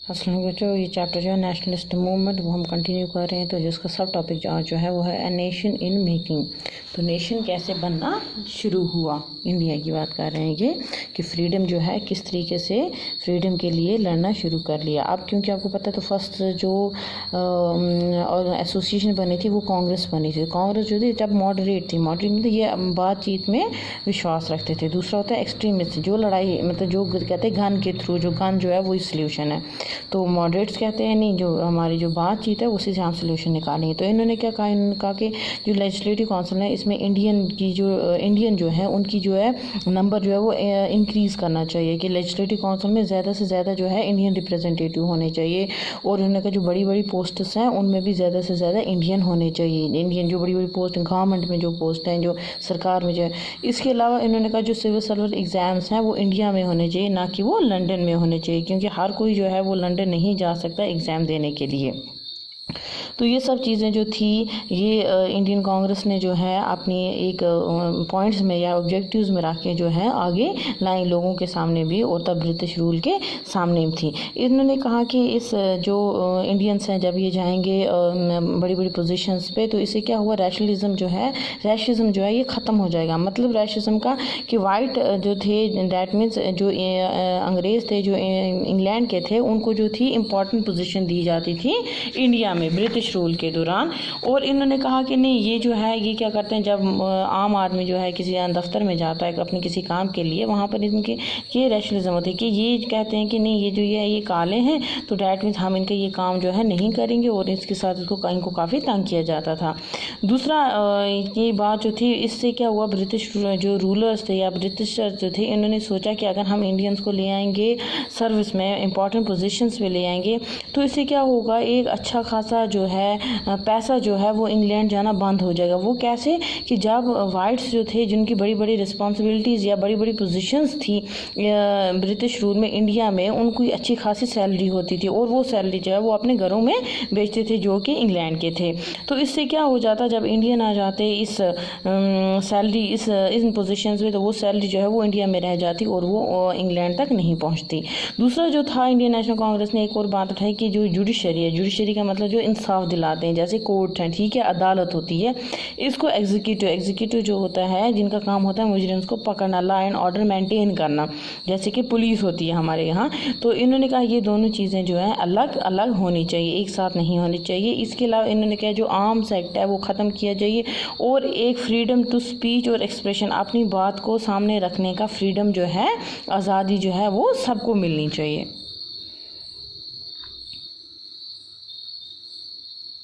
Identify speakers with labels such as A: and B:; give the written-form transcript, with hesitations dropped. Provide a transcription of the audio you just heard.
A: अस्सलाम वालेकुम बच्चों, ये चैप्टर जो है नेशनलिस्ट मूवमेंट वो हम कंटिन्यू कर रहे हैं। तो जिसका सब टॉपिक जो है वो है ए नेशन इन मेकिंग। तो नेशन कैसे बनना शुरू हुआ, इंडिया की बात कर रहे हैं ये कि फ्रीडम जो है किस तरीके से फ्रीडम के लिए लड़ना शुरू कर लिया। अब क्योंकि आपको पता है तो फर्स्ट जो और एसोसिएशन बनी थी वो कांग्रेस बनी थी। कांग्रेस जो थी जब मॉडरेट थी, मॉडरेट मतलब ये बातचीत में विश्वास रखते थे। दूसरा होता है एक्सट्रीमिस्ट, जो लड़ाई मतलब जो कहते हैं गन के थ्रू, जो गन जो है वही सोल्यूशन है। तो मॉडरेट्स कहते हैं नहीं, जो हमारी जो बातचीत है उसी से हम सोल्यूशन निकालेंगे। तो इन्होंने क्या कहा, इन्होंने कहा कि जो लेजिस्लेटिव काउंसिल है इसमें इंडियन जो है उनकी जो है नंबर जो है वो इंक्रीज़ करना चाहिए कि लेजिस्लेटिव काउंसिल में ज़्यादा से ज़्यादा जो है इंडियन रिप्रेजेंटेटिव होने चाहिए। और उन्होंने कहा जो बड़ी बड़ी पोस्ट्स हैं उनमें भी ज़्यादा से ज़्यादा इंडियन होने चाहिए। इंडियन जो बड़ी बड़ी पोस्ट गवर्नमेंट में जो पोस्ट हैं, जो सरकार में जो है। इसके अलावा इन्होंने कहा जो सिविल सर्विस एग्ज़ाम्स हैं वो इंडिया में होने चाहिए, ना कि वो लंदन में होने चाहिए, क्योंकि हर कोई जो है वो लंदन नहीं जा सकता एग्ज़ाम देने के लिए। तो ये सब चीज़ें जो थी ये इंडियन कांग्रेस ने जो है अपनी एक पॉइंट्स में या ऑब्जेक्टिव्स में रख के जो है आगे लाई लोगों के सामने भी, और तब ब्रिटिश रूल के सामने भी थी। इन्होंने कहा कि इस जो इंडियंस हैं जब ये जाएंगे बड़ी बड़ी पोजीशंस पे, तो इससे क्या हुआ, रैशनलिज्म जो है ये ख़त्म हो जाएगा। मतलब रैशनिज्म का कि वाइट जो थे, दैट मीन्स जो अंग्रेज़ थे जो इंग्लैंड के थे, उनको जो थी इम्पॉर्टेंट पोजीशन दी जाती थी इंडिया में ब्रिटिश रूल के दौरान। और इन्होंने कहा कि नहीं, ये जो है ये क्या करते हैं, जब आम आदमी जो है किसी दफ्तर में जाता है अपने किसी काम के लिए, वहाँ पर इनके ये रैशनलिज्म होती है कि ये कहते हैं कि नहीं, ये जो ये काले हैं तो डैट मीन्स हम इनका ये काम जो है नहीं करेंगे, और इसके साथ इनको काफ़ी तंग किया जाता था। दूसरा ये बात जो थी, इससे क्या हुआ, ब्रिटिश जो रूलर्स थे या ब्रिटिशर्स जो थे, इन्होंने सोचा कि अगर हम इंडियंस को ले आएंगे सर्विस में, इंपॉर्टेंट पोजीशंस पे ले आएंगे, तो इससे क्या होगा, एक अच्छा खासा जो है पैसा जो है वो इंग्लैंड जाना बंद हो जाएगा। वो कैसे कि जब वाइट्स जो थे जिनकी बड़ी बड़ी रिस्पॉन्सिबिलिटीज़ या बड़ी बड़ी पोजीशंस थी ब्रिटिश रूल में इंडिया में, उनको अच्छी खासी सैलरी होती थी, और वो सैलरी जो है वो अपने घरों में बेचते थे जो कि इंग्लैंड के थे। तो इससे क्या हो जाता, जब इंडियन आ जाते इस सैलरी इन पोजीशंस में, तो वो सैलरी जो है वो इंडिया में रह जाती और वो इंग्लैंड तक नहीं पहुँचती। दूसरा जो था, इंडियन नेशनल कांग्रेस ने एक और बात उठाई कि जो जुडिशरी है, जुडिशरी का मतलब जो इंसाफ दिलाते हैं, जैसे कोर्ट है, ठीक है, अदालत होती है, इसको एग्जीक्यूटिव जो होता है, जिनका काम होता है मुजरिम्स को पकड़ना, लॉ एंड ऑर्डर मेंटेन करना, जैसे कि पुलिस होती है हमारे यहाँ। तो इन्होंने कहा ये दोनों चीज़ें जो है अलग अलग होनी चाहिए, एक साथ नहीं होनी चाहिए। इसके अलावा इन्होंने कहा जो आर्म्स एक्ट है वो ख़त्म किया जाइए, और एक फ्रीडम टू स्पीच और एक्सप्रेशन, अपनी बात को सामने रखने का फ्रीडम जो है, आज़ादी जो है वो सबको मिलनी चाहिए।